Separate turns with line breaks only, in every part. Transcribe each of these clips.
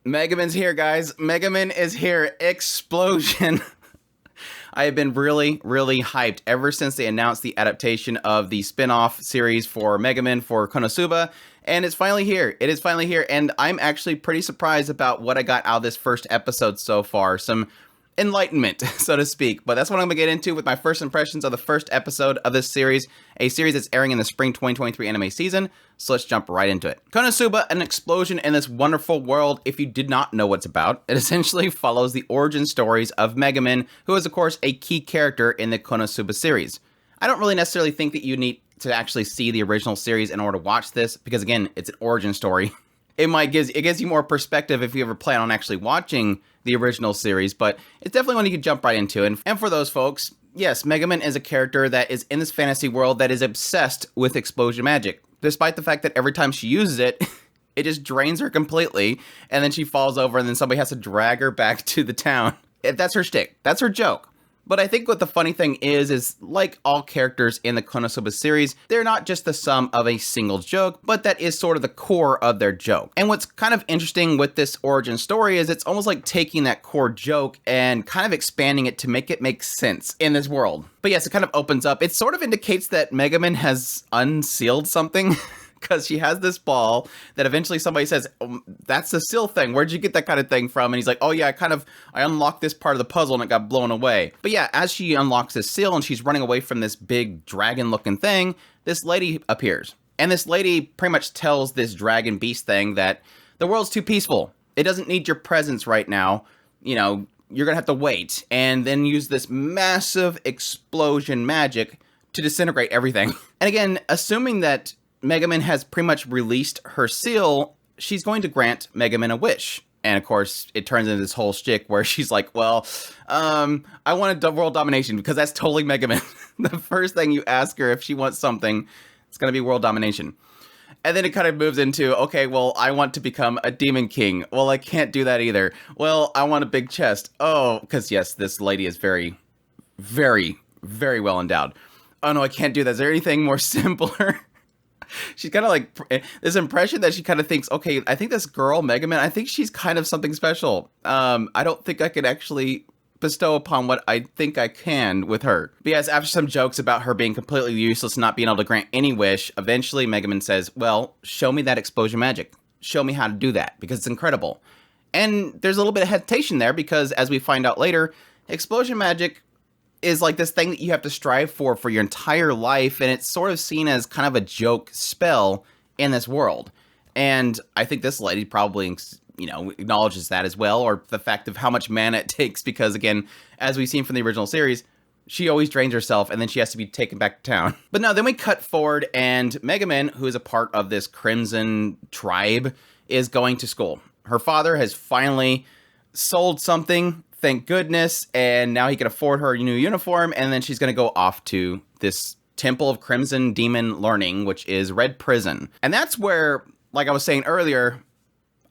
Megumin's here, guys. Megumin is here. Explosion. I have been really, really hyped ever since they announced the adaptation of the spin-off series for Megumin for Konosuba, and it's finally here. It is finally here, and I'm actually pretty surprised about what I got out of this first episode so far. Some enlightenment, so to speak. But that's what I'm going to get into with my first impressions of the first episode of this series, a series that's airing in the spring 2023 anime season. So let's jump right into it. Konosuba, an explosion in this wonderful world. If you did not know what's about, it essentially follows the origin stories of Megumin, who is of course a key character in the Konosuba series. I don't really necessarily think that you need to actually see the original series in order to watch this, because again, it's an origin story. It gives you more perspective if you ever plan on actually watching the original series, but it's definitely one you can jump right into. And for those folks, yes, Megumin is a character that is in this fantasy world that is obsessed with explosion magic, despite the fact that every time she uses it, it just drains her completely, and then she falls over, and then somebody has to drag her back to the town. That's her shtick. That's her joke. But I think what the funny thing is like all characters in the Konosuba series, they're not just the sum of a single joke, but that is sort of the core of their joke. And what's kind of interesting with this origin story is it's almost like taking that core joke and kind of expanding it to make it make sense in this world. But yes, it kind of opens up. It sort of indicates that Megumin has unsealed something. Because she has this ball that eventually somebody says, oh, that's the seal thing. Where'd you get that kind of thing from? And he's like, oh yeah, I unlocked this part of the puzzle and it got blown away. But yeah, as she unlocks this seal and she's running away from this big dragon looking thing, this lady appears. And this lady pretty much tells this dragon beast thing that the world's too peaceful. It doesn't need your presence right now. You know, you're gonna have to wait and then use this massive explosion magic to disintegrate everything. And again, assuming that Megumin has pretty much released her seal, she's going to grant Megumin a wish. And of course, it turns into this whole shtick where she's like, well, I want world domination, because that's totally Megumin. The first thing you ask her if she wants something, it's going to be world domination. And then it kind of moves into, okay, well, I want to become a demon king. Well, I can't do that either. Well, I want a big chest. Oh, because yes, this lady is very, very, very well endowed. Oh no, I can't do that. Is there anything more simpler? She's kind of like this impression that she kind of thinks, okay, I think this girl, Megumin, I think she's kind of something special. I don't think I could actually bestow upon what I think I can with her. But yes, after some jokes about her being completely useless and not being able to grant any wish, eventually Megumin says, well, show me that explosion magic. Show me how to do that, because it's incredible. And there's a little bit of hesitation there, because as we find out later, explosion magic is like this thing that you have to strive for your entire life, and it's sort of seen as kind of a joke spell in this world. And I think this lady probably, you know, acknowledges that as well, or the fact of how much mana it takes, because again, as we've seen from the original series, she always drains herself and then she has to be taken back to town. But no, then we cut forward and Megumin, who is a part of this Crimson tribe, is going to school. Her father has finally sold something, thank goodness, and now he can afford her a new uniform, and then she's going to go off to this Temple of Crimson Demon Learning, which is Red Prison. And that's where, like I was saying earlier,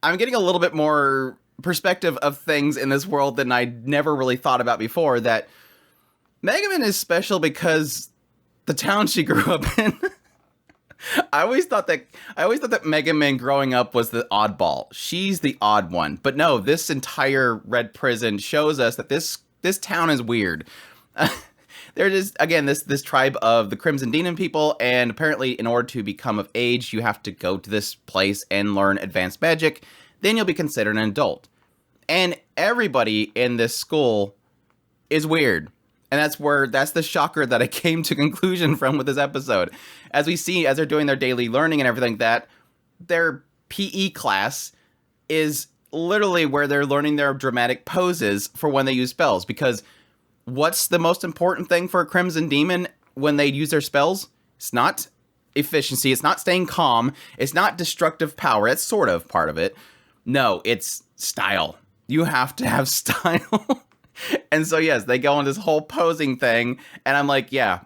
I'm getting a little bit more perspective of things in this world than I never really thought about before, that Megumin is special because the town she grew up in. I always thought that Megumin growing up was the oddball. She's the odd one. But no, this entire Red Prison shows us that this town is weird. They're just, again, this tribe of the Crimson Demon people, and apparently in order to become of age, you have to go to this place and learn advanced magic. Then you'll be considered an adult. And everybody in this school is weird. And that's the shocker that I came to conclusion from with this episode. As we see, as they're doing their daily learning and everything, that their PE class is literally where they're learning their dramatic poses for when they use spells. Because what's the most important thing for a Crimson Demon when they use their spells? It's not efficiency. It's not staying calm. It's not destructive power. That's sort of part of it. No, it's style. You have to have style. And so, yes, they go on this whole posing thing, and I'm like, yeah,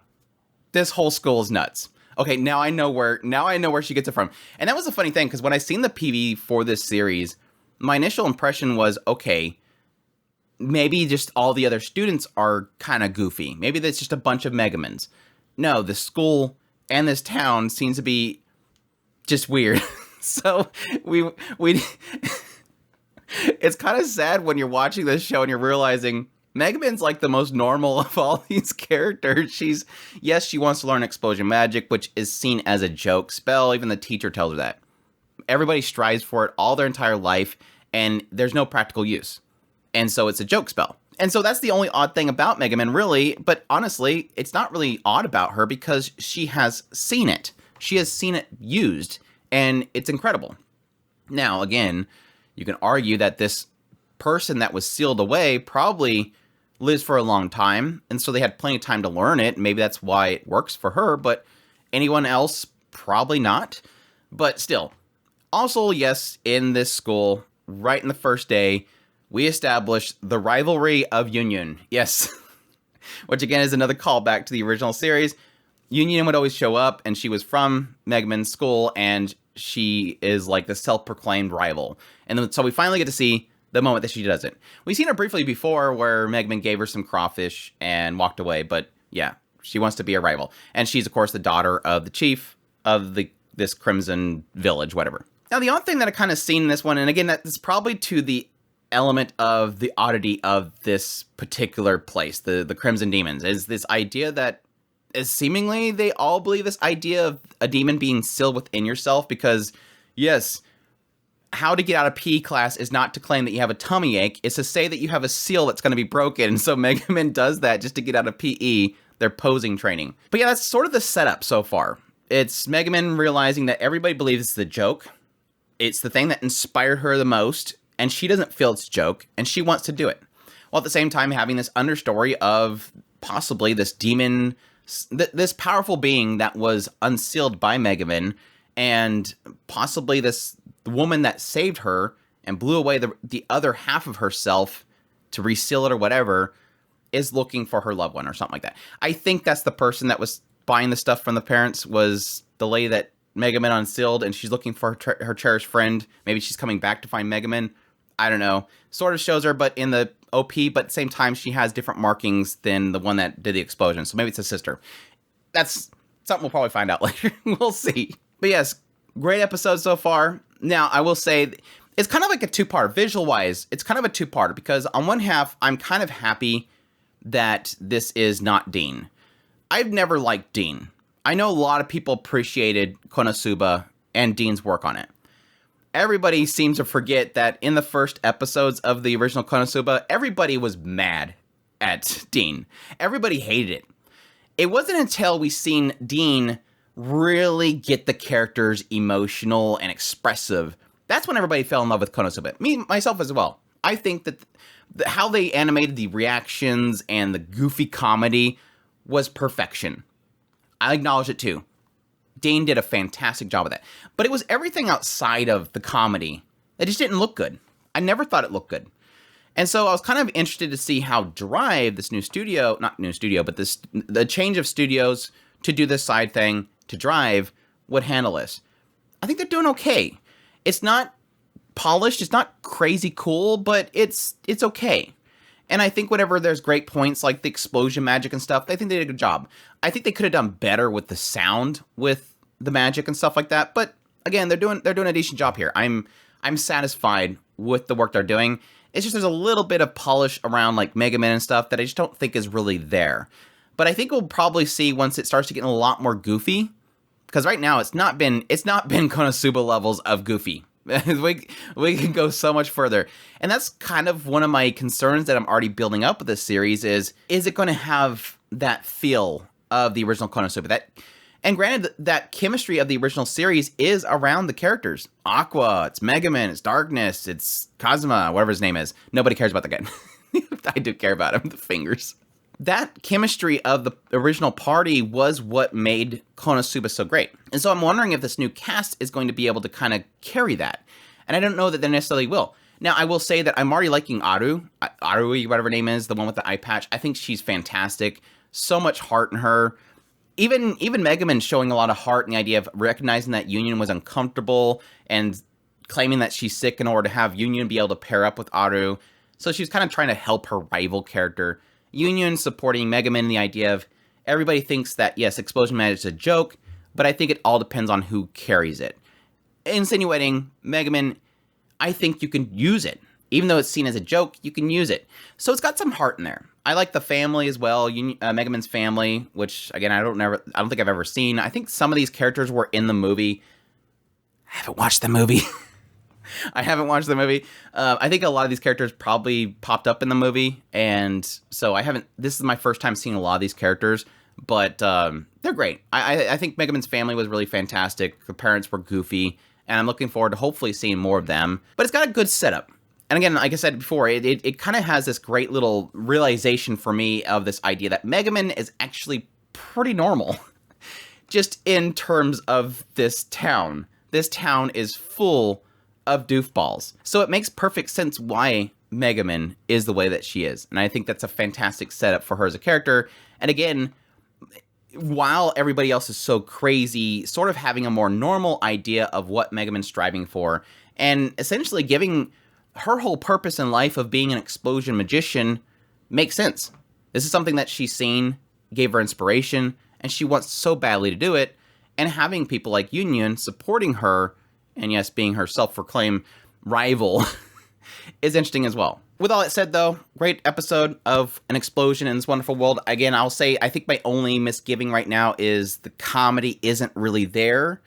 this whole school is nuts. Okay, now I know where she gets it from. And that was a funny thing, because when I seen the PV for this series, my initial impression was, okay, maybe just all the other students are kind of goofy. Maybe that's just a bunch of Megumins. No, the school and this town seems to be just weird. So we It's kind of sad when you're watching this show and you're realizing Megumin's like the most normal of all these characters. Yes, she wants to learn explosion magic, which is seen as a joke spell. Even the teacher tells her that. Everybody strives for it all their entire life, and there's no practical use. And so it's a joke spell. And so that's the only odd thing about Megumin, really. But honestly, it's not really odd about her because she has seen it. She has seen it used, and it's incredible. Now, again, you can argue that this person that was sealed away probably lives for a long time, and so they had plenty of time to learn it. Maybe that's why it works for her, but anyone else, probably not. But still, also, yes, in this school, right in the first day, we established the rivalry of Union. Yes, which again is another callback to the original series. Union would always show up, and she was from Megumin's school, and she is like the self-proclaimed rival. And then, so we finally get to see the moment that she does it. We've seen her briefly before where Megumin gave her some crawfish and walked away, but yeah, she wants to be a rival. And she's, of course, the daughter of the chief of this Crimson Village, whatever. Now, the odd thing that I kind of seen in this one, and again, that's probably to the element of the oddity of this particular place, the Crimson Demons, is this idea that is seemingly they all believe this idea of a demon being sealed within yourself because, yes, how to get out of PE class is not to claim that you have a tummy ache, it's to say that you have a seal that's going to be broken. And so Megumin does that just to get out of PE, their posing training. But yeah, that's sort of the setup so far. It's Megumin realizing that everybody believes it's the joke. It's the thing that inspired her the most, and she doesn't feel it's a joke, and she wants to do it. While at the same time having this understory of possibly this demon, this powerful being that was unsealed by Megumin, and possibly this woman that saved her and blew away the other half of herself to reseal it or whatever, is looking for her loved one or something like that. I think that's the person that was buying the stuff from the parents, was the lady that Megumin unsealed, and she's looking for her cherished friend. Maybe she's coming back to find Megumin. I don't know. Sort of shows her, but in the OP, but at the same time, she has different markings than the one that did the explosion. So maybe it's a sister. That's something we'll probably find out later. We'll see. But yes, great episode so far. Now, I will say, it's kind of like a two-part. Visual-wise, it's kind of a two-part, because on one half, I'm kind of happy that this is not Dean. I've never liked Dean. I know a lot of people appreciated Konosuba and Dean's work on it. Everybody seems to forget that in the first episodes of the original Konosuba, everybody was mad at Dean. Everybody hated it. It wasn't until we seen Dean really get the characters emotional and expressive, that's when everybody fell in love with Konosuba. Me, myself as well. I think that how they animated the reactions and the goofy comedy was perfection. I acknowledge it too. Dean did a fantastic job of that. But it was everything outside of the comedy that just didn't look good. I never thought it looked good. And so I was kind of interested to see how Drive, this new studio, not new studio, but the change of studios to do this side thing to Drive would handle this. I think they're doing okay. It's not polished, it's not crazy cool, but it's okay. And I think whenever there's great points like the explosion magic and stuff, I think they did a good job. I think they could have done better with the sound with the magic and stuff like that. But again, they're doing a decent job here. I'm satisfied with the work they're doing. It's just there's a little bit of polish around like Megumin and stuff that I just don't think is really there. But I think we'll probably see once it starts to get a lot more goofy, because right now it's not been Konosuba levels of goofy. we can go so much further. And that's kind of one of my concerns that I'm already building up with this series is it going to have that feel of the original Konosuba? And granted, that chemistry of the original series is around the characters. Aqua, it's Megumin, it's Darkness, it's Kazuma, whatever his name is. Nobody cares about the guy. I do care about him, the fingers. That chemistry of the original party was what made Konosuba so great. And so I'm wondering if this new cast is going to be able to kind of carry that. And I don't know that they necessarily will. Now, I will say that I'm already liking Arui, whatever her name is, the one with the eye patch. I think she's fantastic. So much heart in her. Even Megumin showing a lot of heart in the idea of recognizing that Union was uncomfortable and claiming that she's sick in order to have Union be able to pair up with Aru. So she's kind of trying to help her rival character. Union supporting Megumin in the idea of everybody thinks that, yes, explosion magic is a joke, but I think it all depends on who carries it. Insinuating Megumin, I think you can use it. Even though it's seen as a joke, you can use it. So it's got some heart in there. I like the family as well, Megumin's family, which again I don't think I've ever seen. I think some of these characters were in the movie. I haven't watched the movie. I haven't watched the movie. I think a lot of these characters probably popped up in the movie, and so I haven't. This is my first time seeing a lot of these characters, but they're great. I think Megumin's family was really fantastic. The parents were goofy, and I'm looking forward to hopefully seeing more of them. But it's got a good setup. And again, like I said before, it kind of has this great little realization for me of this idea that Megumin is actually pretty normal. Just in terms of this town. This town is full of doofballs. So it makes perfect sense why Megumin is the way that she is. And I think that's a fantastic setup for her as a character. And again, while everybody else is so crazy, sort of having a more normal idea of what Megumin's striving for, and essentially giving her whole purpose in life of being an explosion magician makes sense. This is something that she's seen, gave her inspiration, and she wants so badly to do it. And having people like Union supporting her, and yes, being her self-proclaimed rival, is interesting as well. With all that said, though, great episode of an explosion in this wonderful world. Again, I'll say I think my only misgiving right now is the comedy isn't really there.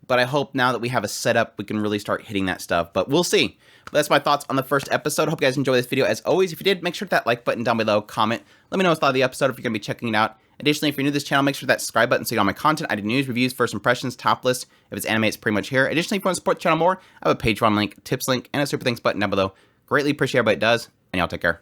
But I hope now that we have a setup, we can really start hitting that stuff. But we'll see. But that's my thoughts on the first episode. Hope you guys enjoyed this video. As always, if you did, make sure to hit that like button down below, comment. Let me know what's thought of the episode if you're going to be checking it out. Additionally, if you're new to this channel, make sure that subscribe button so you get all my content. I do news, reviews, first impressions, top list. If it's anime, it's pretty much here. Additionally, if you want to support the channel more, I have a Patreon link, tips link, and a super thanks button down below. Greatly appreciate everybody that does, and y'all take care.